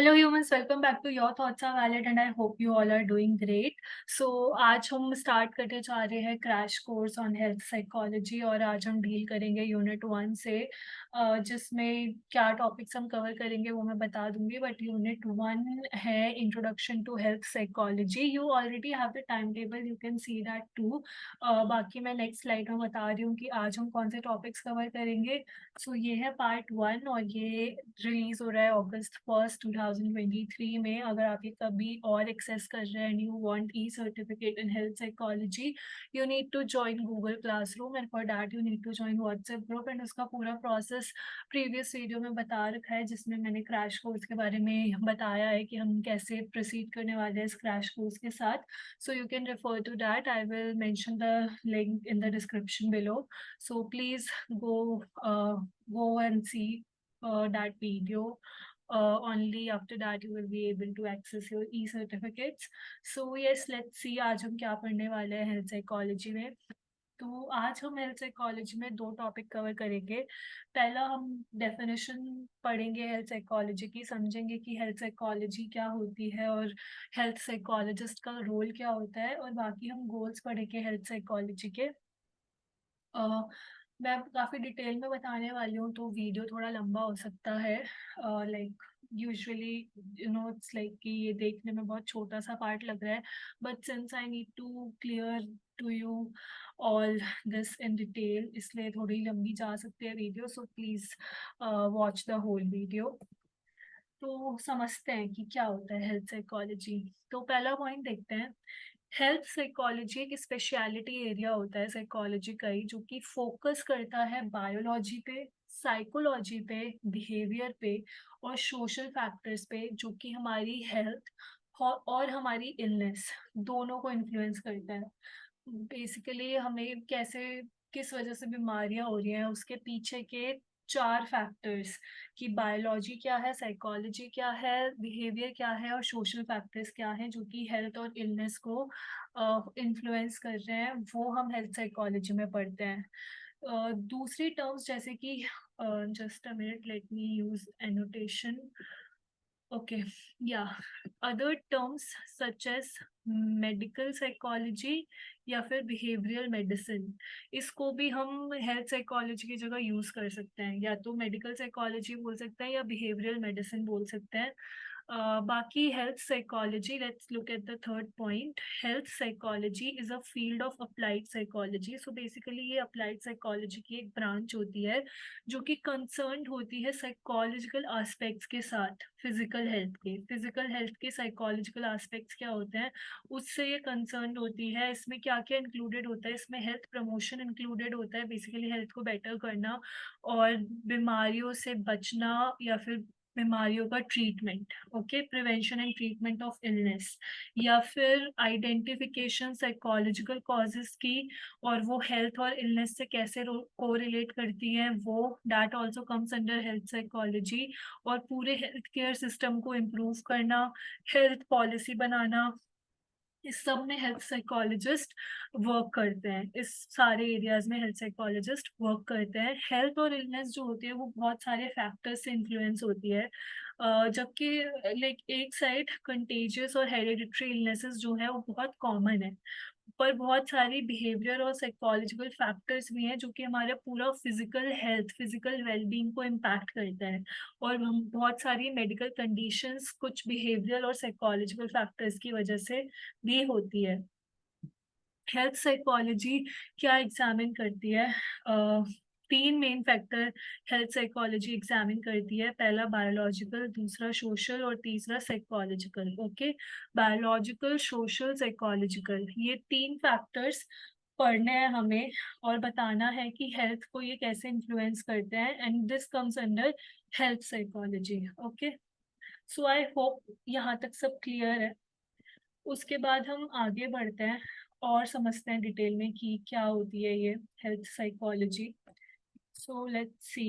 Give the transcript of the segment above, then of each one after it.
Hello humans, welcome back to your thoughts are valid and I hope you all are doing great. So आज हम start करने जा रहे हैं crash course on health psychology और आज हम डील करेंगे यूनिट 1 से। जिसमें क्या टॉपिक्स हम कवर करेंगे वो मैं बता दूंगी, बट यूनिट 1 है introduction to health psychology. You already have the time table, you can see that too. बाकी मैं नेक्स्ट स्लाइड में बता रही हूँ कि आज हम कौन से टॉपिक्स कवर करेंगे। सो ये है पार्ट 1 और ये रिलीज हो रहा है August 1, 2023 में। अगर आप ये कभी और एक्सेस कर रहे हैं and you want e certificate in health psychology, you need to join Google classroom and for that you need to join WhatsApp group. And उसका पूरा प्रोसेस प्रीवियस वीडियो में बता रखा है, जिसमें मैंने क्रैश कोर्स के बारे में बताया है कि हम कैसे प्रोसीड करने वाले हैं इस क्रैश कोर्स के साथ। So you can refer to that, I will mention the link in the description below. So please go and see that video. Only after that you will be able to access your e-certificates. So yes, let's see आज हम क्या पढ़ने वाले हैं health psychology में। तो आज हम हेल्थ साइकोलॉजी में दो टॉपिक कवर करेंगे। पहला हम डेफिनेशन पढ़ेंगे हेल्थ साइकोलॉजी की, समझेंगे कि हेल्थ साइकोलॉजी क्या होती है और हेल्थ साइकोलॉजिस्ट का रोल क्या होता है, और बाकी हम गोल्स पढ़ेंगे हेल्थ साइकोलॉजी के। मैं काफ़ी डिटेल में बताने वाली हूँ तो वीडियो थोड़ा लंबा हो सकता है। लाइक यूजुअली इट्स लाइक कि ये देखने में बहुत छोटा सा पार्ट लग रहा है, but since I need to clear to you all this in detail, इसलिए थोड़ी लंबी जा सकती है video. So please watch the whole video. तो समझते हैं कि क्या होता है हेल्थ साइकोलॉजी। तो पहला पॉइंट देखते हैं। हेल्थ साइकोलॉजी एक स्पेशलिटी एरिया होता है साइकोलॉजी का ही, जो कि फोकस करता है बायोलॉजी पे, साइकोलॉजी पे, बिहेवियर पे और सोशल फैक्टर्स पे, जो कि हमारी हेल्थ और हमारी इलनेस दोनों को इन्फ्लुएंस करता है। बेसिकली हमें कैसे, किस वजह से बीमारियां हो रही हैं, उसके पीछे के 4 फैक्टर्स कि बायोलॉजी क्या है, साइकोलॉजी क्या है, बिहेवियर क्या है और सोशल फैक्टर्स क्या हैं, जो कि हेल्थ और इलनेस को इन्फ्लुएंस कर रहे हैं, वो हम हेल्थ साइकोलॉजी में पढ़ते हैं। दूसरी टर्म्स जैसे कि just a minute, let me use annotation. Okay, या other terms such as medical psychology या फिर बिहेवियरल मेडिसिन, इसको भी हम हेल्थ साइकोलॉजी की जगह यूज कर सकते हैं। या तो मेडिकल साइकोलॉजी बोल सकते हैं या बिहेवियरल मेडिसिन बोल सकते हैं। बाकी health psychology, let's look at the third point. Health psychology is a field of applied psychology. So basically ये अप्लाइड साइकोलॉजी की एक ब्रांच होती है, जो कि कंसर्न होती है साइकोलॉजिकल एस्पेक्ट्स के साथ फिजिकल हेल्थ के। फिजिकल हेल्थ के साइकोलॉजिकल एस्पेक्ट्स क्या होते हैं उससे ये कंसर्न होती है। इसमें क्या क्या इंक्लूडेड होता है, इसमें हेल्थ प्रमोशन इंक्लूडेड होता है, बेसिकली हेल्थ को बेटर करना और बीमारियों से बचना या फिर बीमारियों का treatment, okay, prevention and treatment of illness, या फिर आइडेंटिफिकेशन साइकोलॉजिकल कॉजेस की और वो हेल्थ और इलनेस से कैसे कोरिलेट करती हैं, वो that also comes under health psychology. और पूरे हेल्थ केयर सिस्टम को इम्प्रूव करना, हेल्थ पॉलिसी बनाना, इस सब में हेल्थ साइकोलॉजिस्ट वर्क करते हैं। इस सारे एरियाज में हेल्थ साइकोलॉजिस्ट वर्क करते हैं। हेल्थ और इलनेस जो होती है वो बहुत सारे फैक्टर्स से इन्फ्लुएंस होती है। जबकि लाइक एक साइड कंटेजियस और हेरिडिटरी इलनेसेस जो है वो बहुत कॉमन है, पर बहुत सारी बिहेवियर और साइकोलॉजिकल फैक्टर्स भी हैं जो कि हमारा पूरा फिजिकल हेल्थ, फिजिकल वेलबींग को इम्पैक्ट करता है। और हम बहुत सारी मेडिकल कंडीशंस कुछ बिहेवियर और साइकोलॉजिकल फैक्टर्स की वजह से भी होती है। हेल्थ साइकोलॉजी क्या एग्जामिन करती है? 3 main factor health psychology examine करती है। पहला बायोलॉजिकल, दूसरा सोशल और तीसरा psychological. Okay, biological, social, psychological, ये 3 फैक्टर्स पढ़ने हैं हमें और बताना है कि हेल्थ को ये कैसे इन्फ्लुएंस करते हैं, and this comes under health psychology. Okay, so I hope यहाँ तक सब क्लियर है। उसके बाद हम आगे बढ़ते हैं और समझते हैं डिटेल में कि क्या होती है ये health psychology. So let's see.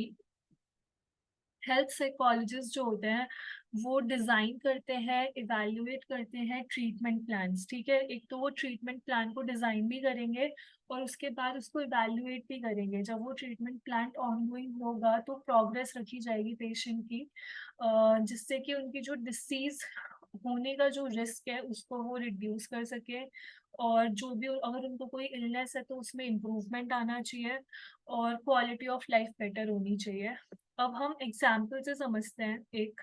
Health psychologist जो होते हैं वो डिजाइन करते हैं, इवैल्यूएट करते हैं ट्रीटमेंट प्लान्स, ठीक है। एक तो वो ट्रीटमेंट प्लान को डिजाइन भी करेंगे और उसके बाद उसको इवैल्यूएट भी करेंगे। जब वो ट्रीटमेंट प्लान ऑनगोइंग होगा तो प्रोग्रेस रखी जाएगी पेशेंट की, जिससे कि उनकी जो डिसीज होने का जो रिस्क है उसको वो रिड्यूस कर सके, और जो भी अगर उनको कोई इलनेस है तो उसमें इम्प्रूवमेंट आना चाहिए और क्वालिटी ऑफ लाइफ बेटर होनी चाहिए। अब हम एग्जाम्पल से समझते हैं एक।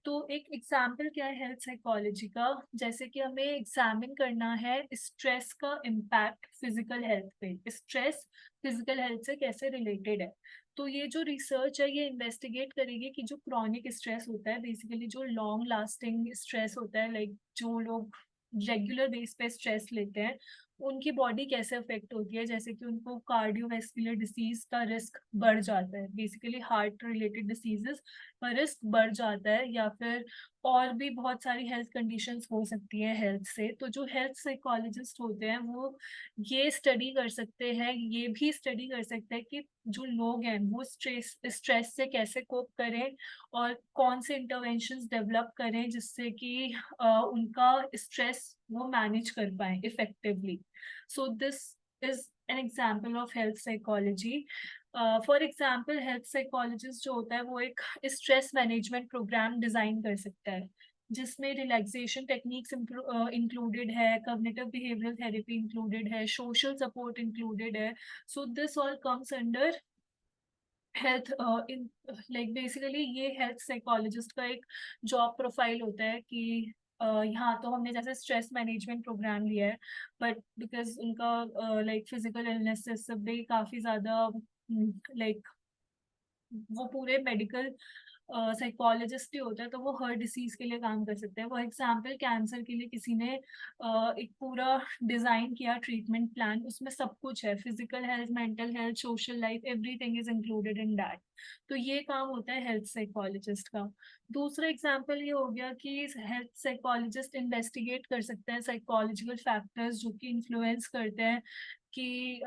तो एक एग्जाम्पल क्या है हेल्थ साइकोलॉजी का, जैसे कि हमें एग्जामिन करना है स्ट्रेस का इम्पैक्ट फिजिकल हेल्थ पे, स्ट्रेस फिजिकल हेल्थ से कैसे रिलेटेड है। तो ये जो रिसर्च है ये इन्वेस्टिगेट करेगी कि जो क्रॉनिक स्ट्रेस होता है, बेसिकली जो लॉन्ग लास्टिंग स्ट्रेस होता है, लाइक जो लोग रेगुलर बेस पे स्ट्रेस लेते हैं उनकी बॉडी कैसे अफेक्ट होती है। जैसे कि उनको कार्डियोवैस्कुलर डिसीज का रिस्क बढ़ जाता है, बेसिकली हार्ट रिलेटेड डिसीजेस का रिस्क बढ़ जाता है, या फिर और भी बहुत सारी हेल्थ कंडीशंस हो सकती है हेल्थ से। तो जो हेल्थ साइकोलॉजिस्ट होते हैं वो ये स्टडी कर सकते हैं, ये भी स्टडी कर सकते हैं कि जो लोग हैं वो स्ट्रेस से कैसे कोप करें और कौन से इंटरवेंशंस डेवलप करें जिससे कि उनका स्ट्रेस वो मैनेज कर पाए effectively. So this is an example of health psychology. For example health psychologist जो होता है वो एक स्ट्रेस मैनेजमेंट प्रोग्राम डिजाइन कर सकता है जिसमें रिलैक्सेशन टेक्निक्स इंक्लूडेड है, कॉग्निटिव बिहेवियरल थेरेपी इंक्लूडेड है, सोशल सपोर्ट इंक्लूडेड है। So this all comes under health in, like basically ये हेल्थ साइकोलॉजिस्ट का एक जॉब प्रोफाइल होता है कि यहाँ तो हमने जैसे स्ट्रेस मैनेजमेंट प्रोग्राम लिया है, बट बिकॉज उनका लाइक फिजिकल इलनेस सब भी काफ़ी ज़्यादा, लाइक वो पूरे मेडिकल साइकोलॉजिस्ट ही होता है तो वो हर डिसीज के लिए काम कर सकते हैं। वो एग्जाम्पल कैंसर के लिए किसी ने एक पूरा डिजाइन किया ट्रीटमेंट प्लान, उसमें सब कुछ है, physical health, mental health, social life, everything is included in that. तो ये काम होता है हेल्थ साइकोलॉजिस्ट का। दूसरा एग्जाम्पल ये हो गया कि हेल्थ साइकोलॉजिस्ट इन्वेस्टिगेट कर सकते हैं साइकोलॉजिकल फैक्टर्स जो कि इन्फ्लुएंस करते हैं कि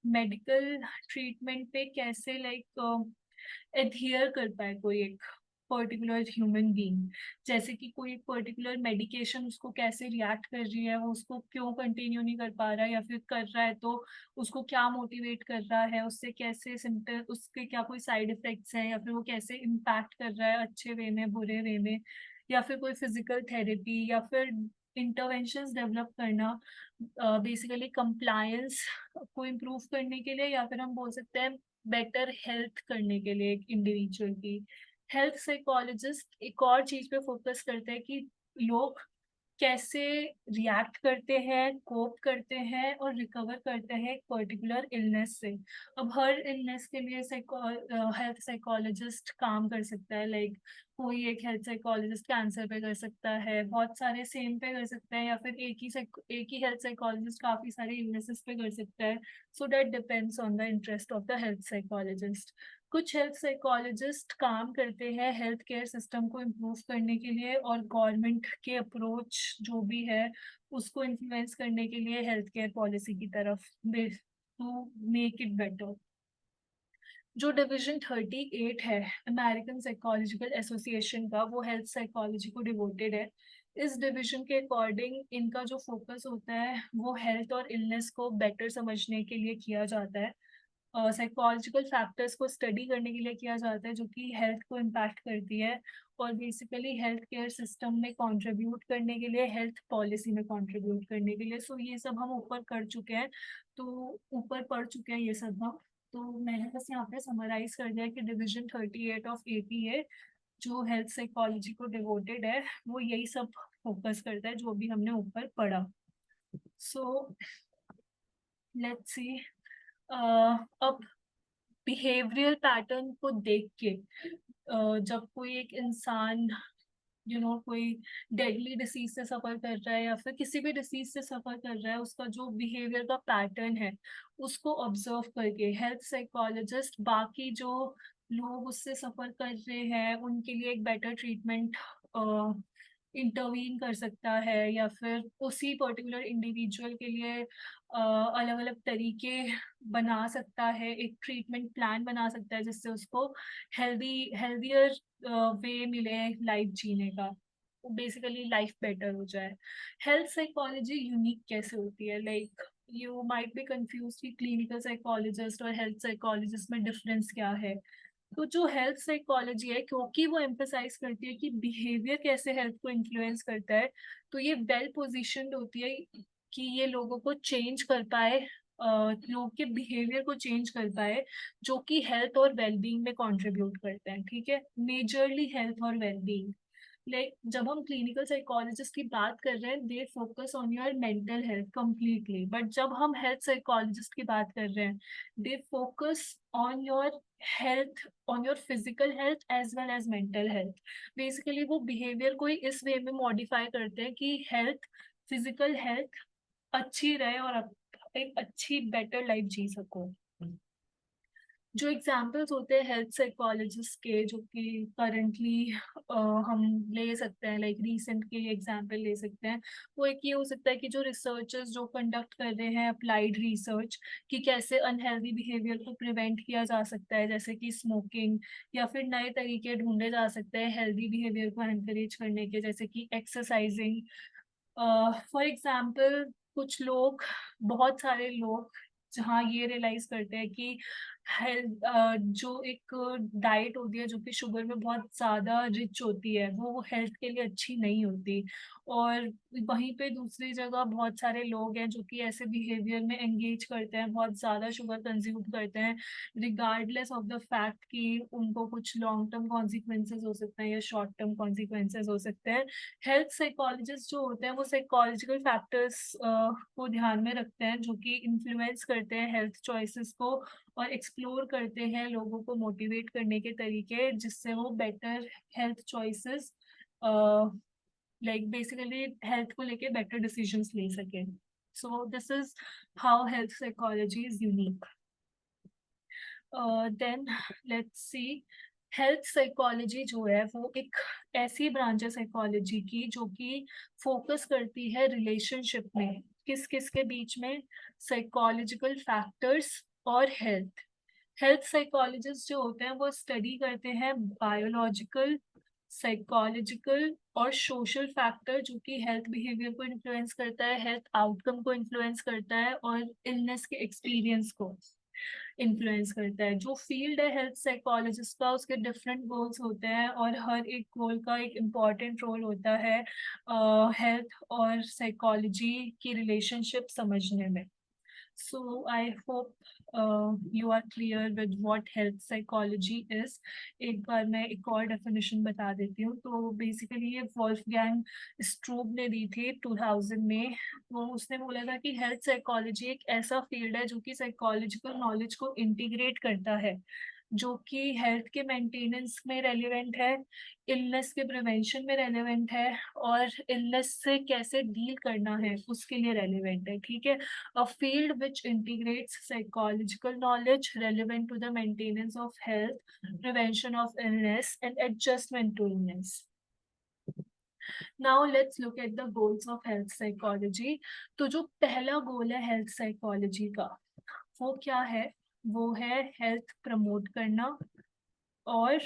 मेडिकल ट्रीटमेंट पे कैसे लाइक एडहियर कर पाए कोई एक पर्टिकुलर ह्यूमन बीइंग। जैसे कि कोई पर्टिकुलर मेडिकेशन उसको कैसे रिएक्ट कर रही है, वो उसको क्यों कंटिन्यू नहीं कर पा रहा है, या फिर कर रहा है तो उसको क्या मोटिवेट कर रहा है, उससे कैसे सिम्टम, उसके क्या कोई साइड इफेक्ट्स हैं, या फिर वो कैसे इम्पैक्ट कर रहा है अच्छे वे में बुरे वे में, या फिर कोई फिजिकल थेरेपी या फिर इंटरवेंशंस डेवलप करना बेसिकली कंप्लायंस को इम्प्रूव करने के लिए, या फिर हम बोल सकते हैं बेटर हेल्थ करने के लिए एक इंडिविजुअल की। हेल्थ साइकोलॉजिस्ट एक और चीज पे फोकस करते हैं कि लोग कैसे रिएक्ट करते हैं, कोप करते हैं और रिकवर करते हैं एक पर्टिकुलर इलनेस से। अब हर इलनेस के लिए हेल्थ साइकोलॉजिस्ट काम कर सकता है, लाइक कोई एक हेल्थ साइकोलॉजिस्ट कैंसर पे कर सकता है, बहुत सारे सेम पे कर सकते हैं, या फिर एक ही हेल्थ साइकोलॉजिस्ट काफी सारे इलनेसेस पे कर सकता है। So that depends on the interest of the health psychologist. कुछ हेल्थ साइकोलॉजिस्ट काम करते हैं हेल्थ केयर सिस्टम को इम्प्रूव करने के लिए और गवर्नमेंट के अप्रोच जो भी है उसको इन्फ्लुएंस करने के लिए हेल्थ केयर पॉलिसी की तरफ, टू मेक इट बेटर। जो डिवीजन 38 है अमेरिकन साइकोलॉजिकल एसोसिएशन का, वो हेल्थ साइकोलॉजी को डिवोटेड है। इस डिवीजन के अकॉर्डिंग इनका जो फोकस होता है वो हेल्थ और इलनेस को बेटर समझने के लिए किया जाता है, साइकोलॉजिकल फैक्टर्स को स्टडी करने के लिए किया जाता है जो कि हेल्थ को इम्पैक्ट करती है, और बेसिकली हेल्थ केयर सिस्टम में कंट्रीब्यूट करने के लिए, हेल्थ पॉलिसी में कंट्रीब्यूट करने के लिए। सो ये सब हम ऊपर कर चुके हैं, तो ऊपर पढ़ चुके हैं ये सब हम। तो मैंने बस यहाँ पे समराइज कर दिया कि डिवीजन 38 ऑफ एपीए जो हेल्थ साइकोलॉजी को डिवोटेड है वो यही सब फोकस करता है जो भी हमने ऊपर पढ़ा। सो लेट्स सी, अब बिहेवियरल पैटर्न को देख के जब कोई एक इंसान कोई डेडली डिसीज से सफर कर रहा है या फिर किसी भी डिसीज से सफर कर रहा है, उसका जो बिहेवियर का पैटर्न है उसको ऑब्जर्व करके हेल्थ साइकोलॉजिस्ट बाकी जो लोग उससे सफर कर रहे हैं उनके लिए एक बेटर ट्रीटमेंट इंटरवीन कर सकता है, या फिर उसी पर्टिकुलर इंडिविजुअल के लिए अलग अलग तरीके बना सकता है, एक ट्रीटमेंट प्लान बना सकता है जिससे उसको हेल्दियर वे मिले लाइफ जीने का, बेसिकली लाइफ बेटर हो जाए। हेल्थ साइकोलॉजी यूनिक कैसे होती है, like you might be confuse कि क्लिनिकल साइकोलॉजिस्ट और हेल्थ साइकोलॉजिस्ट में डिफरेंस क्या है। तो जो हेल्थ साइकोलॉजी है, क्योंकि वो एम्फसाइज करती है कि बिहेवियर कैसे हेल्थ को इन्फ्लुएंस करता है, तो ये वेल पोजिशन्ड होती है कि ये लोगों को चेंज कर पाए, लोग के बिहेवियर को चेंज कर पाए, जो कि हेल्थ और वेलबींग में कंट्रीब्यूट करते हैं। ठीक है, मेजरली हेल्थ और वेलबींग। लाइक जब हम क्लिनिकल साइकोलॉजिस्ट की बात कर रहे हैं, they focus on your mental health completely, but जब हम हेल्थ साइकोलॉजिस्ट की बात कर रहे हैं, they focus on your health, on your physical health as well as mental health. Basically वो बिहेवियर को ही इस वे में मॉडिफाई करते हैं कि हेल्थ, फिजिकल हेल्थ अच्छी रहे और आप एक अच्छी बेटर लाइफ जी सको। जो एग्जाम्पल्स होते हैं हेल्थ साइकोलॉजिस्ट के, जो कि करंटली हम ले सकते हैं, लाइक रीसेंट के एग्जाम्पल ले सकते हैं, वो एक ये हो सकता है कि जो रिसर्चर्स जो कंडक्ट कर रहे हैं अप्लाइड रिसर्च, कि कैसे अनहेल्दी बिहेवियर को प्रिवेंट किया जा सकता है, जैसे कि स्मोकिंग, या फिर नए तरीके ढूंढे जा सकते हैं हेल्दी बिहेवियर को एनकरेज करने के, जैसे कि एक्सरसाइजिंग। फॉर एग्जाम्पल कुछ लोग, बहुत सारे लोग जहाँ ये रियलाइज करते हैं कि हेल्थ, जो एक डाइट होती है जो कि शुगर में बहुत ज़्यादा रिच होती है, वो हेल्थ के लिए अच्छी नहीं होती। और वहीं पे दूसरी जगह बहुत सारे लोग हैं जो कि ऐसे बिहेवियर में एंगेज करते हैं, बहुत ज़्यादा शुगर कंज्यूम करते हैं, रिगार्डलेस ऑफ द फैक्ट कि उनको कुछ लॉन्ग टर्म कॉन्सिक्वेंसेज हो सकते हैं या शॉर्ट टर्म कॉन्सिक्वेंसेज हो सकते हैं। हेल्थ साइकोलॉजिस्ट जो होते हैं वो साइकोलॉजिकल फैक्टर्स को ध्यान में रखते हैं, जो कि इन्फ्लुएंस करते हैं हेल्थ चॉइसेस को, और एक्सप्लोर करते हैं लोगों को मोटिवेट करने के तरीके जिससे वो better health choices, like basically health को लेके बेटर डिसीजंस ले सकें। So this is how health psychology is unique. Then let's see, health psychology जो है वो एक ऐसी ब्रांच है साइकोलॉजी की जो कि फोकस करती है रिलेशनशिप में, किस किस के बीच में, साइकोलॉजिकल फैक्टर्स और हेल्थ। हेल्थ साइकोलॉजिस्ट जो होते हैं वो स्टडी करते हैं बायोलॉजिकल, साइकोलॉजिकल और सोशल फैक्टर, जो कि हेल्थ बिहेवियर को इन्फ्लुएंस करता है, हेल्थ आउटकम को इन्फ्लुएंस करता है, और इलनेस के एक्सपीरियंस को इन्फ्लुएंस करता है। जो फील्ड है हेल्थ साइकोलॉजिस्ट का, उसके डिफरेंट गोल्स होते हैं, और हर एक गोल का एक इम्पॉर्टेंट रोल होता है हेल्थ और साइकोलॉजी की रिलेशनशिप समझने में। So I hope you are clear with what health psychology is. एक बार मैं एक और डेफिनेशन बता देती हूँ। तो बेसिकली ये वोल्फगैंग स्ट्रूब ने दी थी 2000 में। वो उसने बोला था कि हेल्थ साइकोलॉजी एक ऐसा फील्ड है जो कि साइकोलॉजिकल नॉलेज को इंटीग्रेट करता है, जो कि हेल्थ के मेंटेनेंस में रेलिवेंट है, इलनेस के प्रिवेंशन में रेलिवेंट है, और इलनेस से कैसे डील करना है उसके लिए रेलिवेंट है। ठीक है, a field which integrates psychological knowledge relevant to the maintenance of health, prevention of illness, and adjustment to illness. Now let's look at the goals of health psychology. तो जो पहला गोल है हेल्थ साइकोलॉजी का, वो क्या है? वो है हेल्थ प्रमोट करना और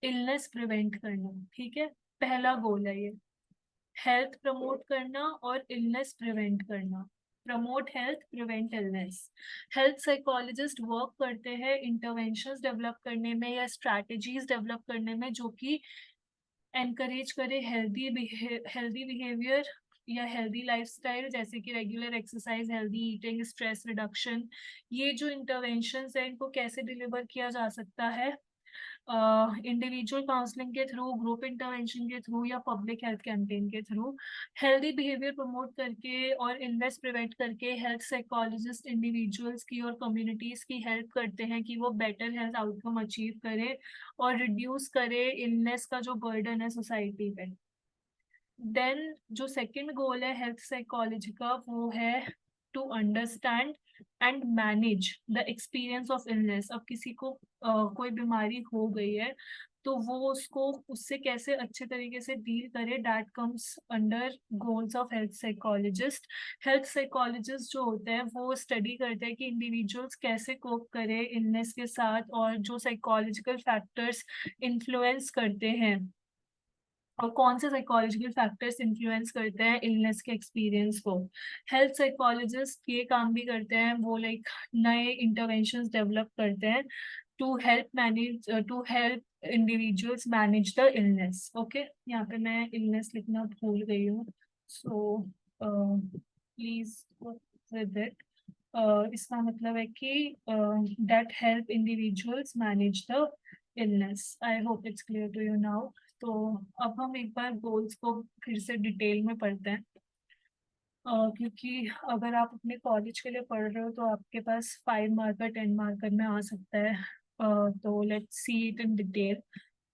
इलनेस प्रिवेंट करना। ठीक है, पहला गोल है ये, हेल्थ प्रमोट करना और इलनेस प्रिवेंट करना। Promote health, prevent illness. Health psychologist work करते हैं इंटरवेंशंस डेवलप करने में या स्ट्रैटेजीज डेवलप करने में, जो कि एनकरेज करे हेल्दी बिहेवियर या हेल्दी लाइफस्टाइल, जैसे कि regular exercise, healthy eating, stress reduction. ये जो इंटरवेंशंस है इनको कैसे डिलीवर किया जा सकता है? इंडिविजुअल काउंसलिंग के थ्रू, ग्रुप इंटरवेंशन के थ्रू, या पब्लिक हेल्थ कैंपेन के थ्रू। हेल्दी बिहेवियर प्रमोट करके और इलनेस प्रिवेंट करके हेल्थ साइकोलॉजिस्ट इंडिविजुअल्स की और कम्युनिटीज की हेल्प करते हैं कि वो बेटर हेल्थ आउटकम अचीव करे और रिड्यूस करे इलनेस का जो बर्डन है सोसाइटी पे। देन जो सेकंड गोल है हेल्थ साइकोलॉजी का, वो है to understand and manage the experience of illness. अब किसी को कोई बीमारी हो गई है, तो वो उसको उससे कैसे अच्छे तरीके से डील करे, that comes under goals of health psychologist. Health psychologist जो होते हैं वो स्टडी करते हैं कि इंडिविजुअल्स कैसे कोप करें इलनेस के साथ, और जो साइकोलॉजिकल फैक्टर्स इन्फ्लुएंस करते हैं, और कौन से साइकोलॉजिकल फैक्टर्स इन्फ्लुएंस करते हैं इलनेस के एक्सपीरियंस को। हेल्थ साइकोलॉजिस्ट ये काम भी करते हैं, वो लाइक नए इंटरवेंशंस डेवलप करते हैं to help individuals manage the illness. Okay, यहाँ पे मैं इलनेस लिखना भूल गई हूँ, सो प्लीज विद इट। इसका मतलब है कि that help individuals manage the illness. I hope it's clear to you now. तो अब हम एक बार गोल्स को फिर से डिटेल में पढ़ते हैं, क्योंकि अगर आप अपने कॉलेज के लिए पढ़ रहे हो तो आपके पास 5 मार्कर 10 मार्कर में आ सकता है। तो let's see it in detail.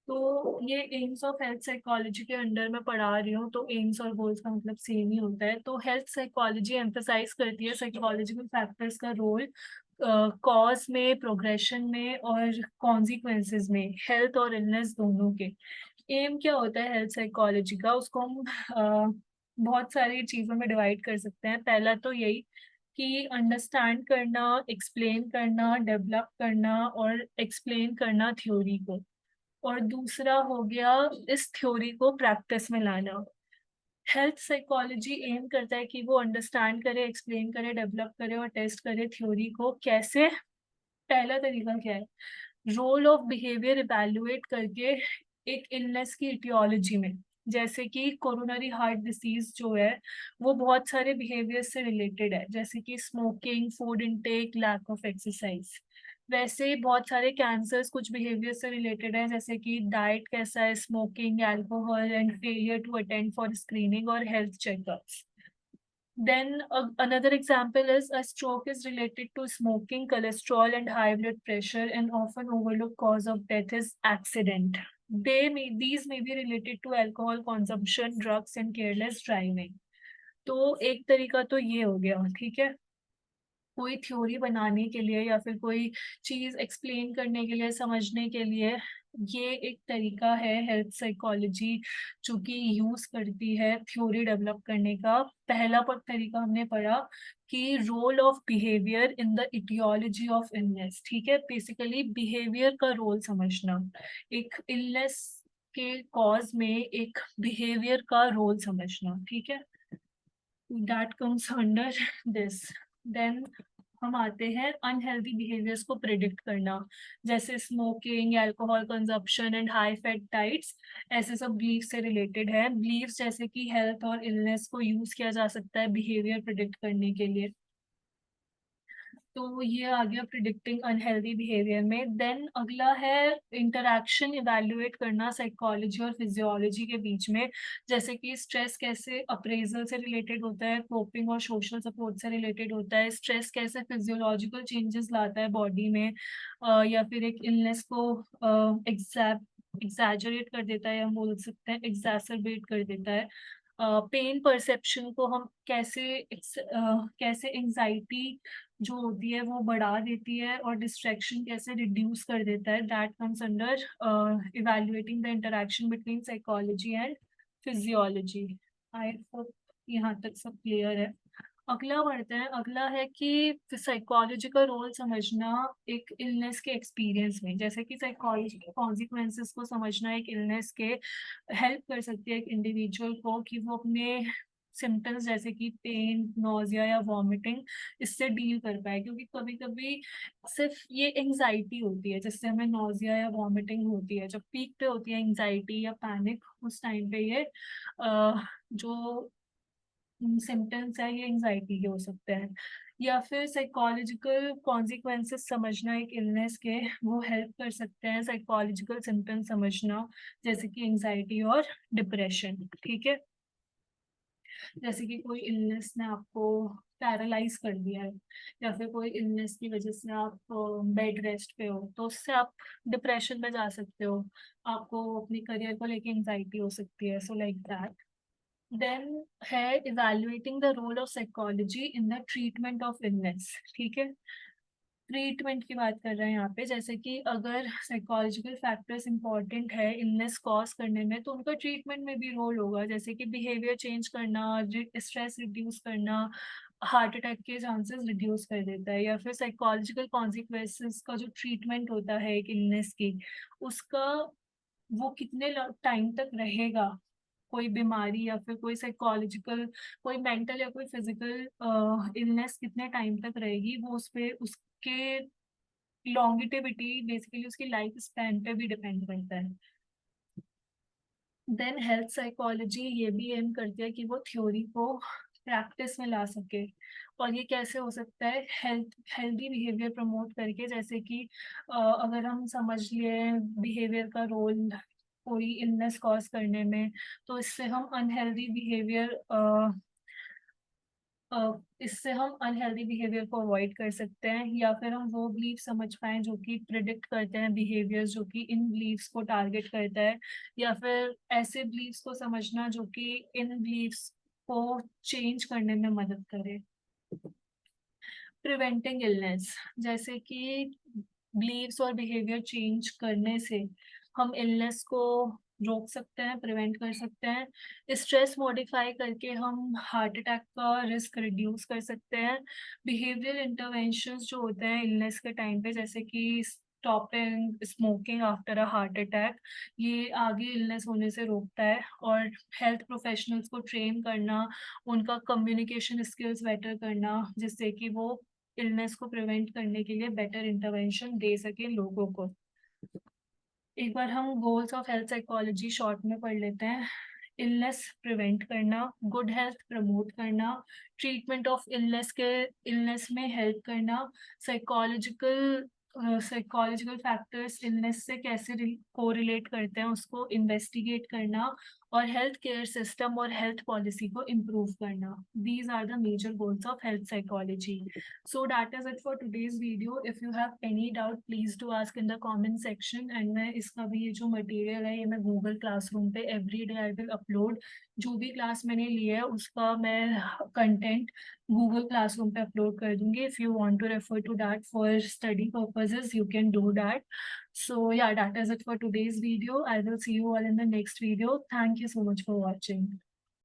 तो ये एम्स ऑफ हेल्थ साइकोलॉजी के अंडर में पढ़ा रही हूँ, तो एम्स और गोल्स का मतलब सेम ही होता है। तो हेल्थ साइकोलॉजी एम्फसाइज करती है साइकोलॉजिकल फैक्टर्स का रोल कॉज में, प्रोग्रेशन में और कॉन्सिक्वेंसेस में, हेल्थ और इलनेस दोनों के। एम क्या होता है हेल्थ साइकोलॉजी का, उसको हम बहुत सारी चीजों में डिवाइड कर सकते हैं। पहला तो यही कि अंडरस्टैंड करना, एक्सप्लेन करना, डेवलप करना और एक्सप्लेन करना थ्योरी को। और दूसरा हो गया इस थ्योरी को प्रैक्टिस में लाना। हेल्थ साइकोलॉजी एम करता है कि वो अंडरस्टैंड करे, एक्सप्लेन करे, डेवलप करे और टेस्ट करे थ्योरी को। कैसे? पहला तरीका क्या है, रोल ऑफ बिहेवियर इवेल्युएट करके एक इलनेस की इटियोलॉजी में। जैसे कि कोरोनरी हार्ट डिसीज जो है वो बहुत सारे बिहेवियर से रिलेटेड है, जैसे कि smoking, food intake, lack of exercise. वैसे ही बहुत सारे कैंसर्स कुछ बिहेवियर से रिलेटेड है, जैसे कि डाइट कैसा है, smoking, alcohol and failure to attend for screening और health checkups. Then another example is a stroke is related to smoking, cholesterol, and high blood pressure, and often overlooked cause of death is accident. These may be related to alcohol consumption, drugs, and careless driving. तो एक तरीका तो ये हो गया, ठीक है। कोई थ्योरी बनाने के लिए या फिर कोई चीज एक्सप्लेन करने के लिए, समझने के लिए, ये एक तरीका है हेल्थ साइकोलॉजी जो कि यूज करती है थ्योरी डेवलप करने का। पहला पर तरीका हमने पढ़ा कि role of behaviour in the aetiology of illness. ठीक है, बेसिकली बिहेवियर का रोल समझना, एक इलनेस के कॉज में एक बिहेवियर का रोल समझना। ठीक है, that comes under this. Then हम आते हैं अनहेल्दी बिहेवियर्स को प्रिडिक्ट करना, जैसे smoking, alcohol consumption and high fat diets. ऐसे सब बिलीफ से रिलेटेड है। बिलीफ जैसे कि हेल्थ और इलनेस को यूज किया जा सकता है बिहेवियर प्रिडिक्ट करने के लिए। तो ये आ गया प्रिडिक्टिंग अनहेल्दी बिहेवियर में। देन अगला है इंटरैक्शन इवैल्यूएट करना साइकोलॉजी और फिजियोलॉजी के बीच में, जैसे कि स्ट्रेस कैसे अप्रेजल से रिलेटेड होता है, कोपिंग और सोशल सपोर्ट से रिलेटेड होता है, स्ट्रेस कैसे फिजियोलॉजिकल चेंजेस लाता है बॉडी में, या फिर एक इलनेस को एग्जैजरेट कर देता है, या हम बोल सकते हैं एग्जैसरबेट कर देता है। पेन परसेप्शन को हम कैसे एंजाइटी जो होती है वो बढ़ा देती है, और डिस्ट्रैक्शन कैसे रिड्यूस कर देता है, that comes under evaluating the interaction between psychology and physiology. I hope यहाँ तक सब क्लियर है। अगला बढ़ते हैं। अगला है कि साइकोलॉजी का रोल समझना एक इलनेस के एक्सपीरियंस में, जैसे कि साइकोलॉजी के कॉन्सिक्वेंसेस को समझना एक इलनेस के हेल्प कर सकती है एक इंडिविजुअल को कि वो अपने सिम्टम्स जैसे कि पेन, नोजिया या वॉमिटिंग इससे डील कर पाए। क्योंकि कभी कभी सिर्फ ये एंजाइटी होती है जिससे हमें नोजिया या वॉमिटिंग होती है, जब पीक पे होती है एंजाइटी या पैनिक, उस टाइम पे ये जो सिम्टम्स है ये एंजाइटी के हो सकते हैं। या फिर साइकोलॉजिकल कॉन्सिक्वेंसेस समझना एक इलनेस के, वो हेल्प कर सकते हैं साइकोलॉजिकल सिम्टम्स समझना, जैसे कि एंजाइटी और डिप्रेशन। ठीक है, जैसे कि कोई इलनेस ने आपको पैरालाइज कर दिया है, या फिर कोई इलनेस की वजह से आप बेड रेस्ट पे हो, तो उससे आप डिप्रेशन में जा सकते हो, आपको अपने करियर को लेके एंजाइटी हो सकती है, सो लाइक दैट। देन है evaluating the role of psychology in the treatment of illness. ठीक है, ट्रीटमेंट की बात कर रहे हैं यहाँ पे, जैसे कि अगर साइकोलॉजिकल फैक्टर्स इंपॉर्टेंट है इलनेस कॉज करने में, तो उनका ट्रीटमेंट में भी रोल होगा, जैसे कि बिहेवियर चेंज करना, स्ट्रेस रिड्यूस करना, हार्ट अटैक के चांसेस रिड्यूस कर देता है। या फिर साइकोलॉजिकल कॉन्सिक्वेंसेस का जो ट्रीटमेंट होता है एक इलनेस की, उसका वो कितने टाइम तक रहेगा, कोई बीमारी या फिर कोई साइकोलॉजिकल, कोई मेंटल या कोई फिजिकल इलनेस कितने टाइम तक रहेगी, वो उस पे उसके लॉन्गिटिविटी, बेसिकली उसकी लाइफ स्पैन पे भी डिपेंड करता है। देन हेल्थ साइकोलॉजी ये भी एम करती है कि वो थ्योरी को प्रैक्टिस में ला सके। और ये कैसे हो सकता है, हेल्दी बिहेवियर प्रमोट करके, जैसे कि अगर हम समझ लें बिहेवियर का रोल कोई इलनेस कॉज करने में, तो इससे हम अनहेल्दी बिहेवियर को अवॉइड कर सकते हैं, या फिर हम वो बिलीफ समझ पाएं जो कि प्रिडिक्ट करते हैं बिहेवियर्स जो कि इन बिलीफ्स को टारगेट करता है, या फिर ऐसे बिलीफ्स को समझना जो कि इन बिलीफ्स को चेंज करने में मदद करे। प्रिवेंटिंग इलनेस, जैसे कि बिलीव्स और बिहेवियर चेंज करने से हम इलनेस को रोक सकते हैं, प्रिवेंट कर सकते हैं। स्ट्रेस मॉडिफाई करके हम हार्ट अटैक का रिस्क रिड्यूस कर सकते हैं। बिहेवियर इंटरवेंशंस जो होते हैं इलनेस के टाइम पे, जैसे कि stopping smoking after a heart attack, ये आगे इलनेस होने से रोकता है। और हेल्थ प्रोफेशनल्स को ट्रेन करना, उनका कम्युनिकेशन स्किल्स बेटर करना, जिससे कि वो इलनेस को प्रिवेंट करने के लिए बेटर इंटरवेंशन दे सके लोगों को। एक बार हम goals of health psychology short में पढ़ लेते हैं। इलनेस प्रिवेंट करना, गुड हेल्थ प्रमोट करना, ट्रीटमेंट ऑफ इलनेस में हेल्प करना, साइकोलॉजिकल साइकोलॉजिकल फैक्टर्स इलनेस से कैसे कोरिलेट करते हैं उसको इन्वेस्टिगेट करना, और हेल्थ केयर सिस्टम और हेल्थ पॉलिसी को इम्प्रूव करना। These are the major goals of health psychology. So that is it for today's video. If you have any doubt, please do ask in the comment section. And मैं इसका भी ये जो material है ये मैं गूगल क्लासरूम पे every day I will upload. जो भी क्लास मैंने लिया है उसका मैं कंटेंट गूगल क्लासरूम पे अपलोड कर दूंगी. If you want to refer to that for study purposes you can do that. So yeah, that is it for today's video. I will see you all in the next video. Thank you so much for watching.